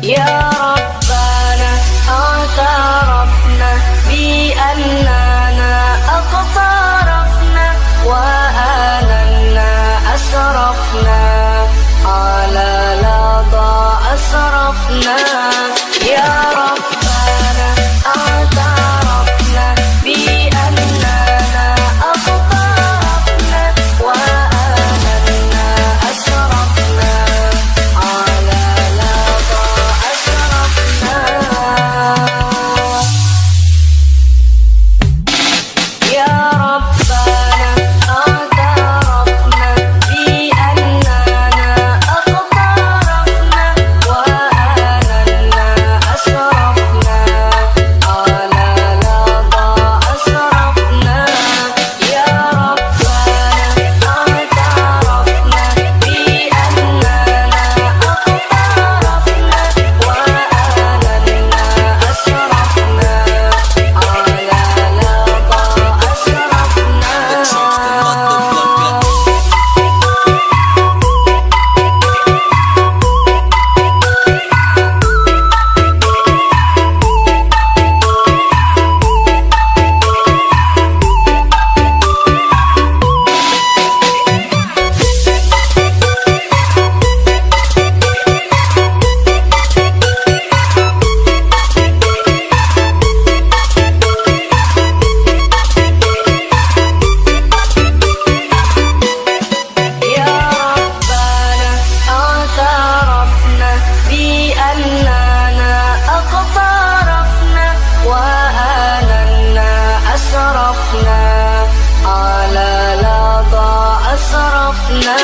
يا ربنا اعترفنا بأننا اقترفنا وآلنا أسرفنا على لظى أسرفنا. يا ربنا اعترفنا بأننا اقترفنا وآلنا أسرفنا على لظى أسرفنا. يا ربنا اعترفنا بأننا اقترفنا وآلنا أسرفنا على لظى أسرفنا. يا ربنا اعترفنا بأننا اقترفنا وآلنا أسرفنا على لظى أسرفنا. يا ربنا اعترفنا بأننا اقترفنا وآلنا أسرفنا على لظى أسرفنا.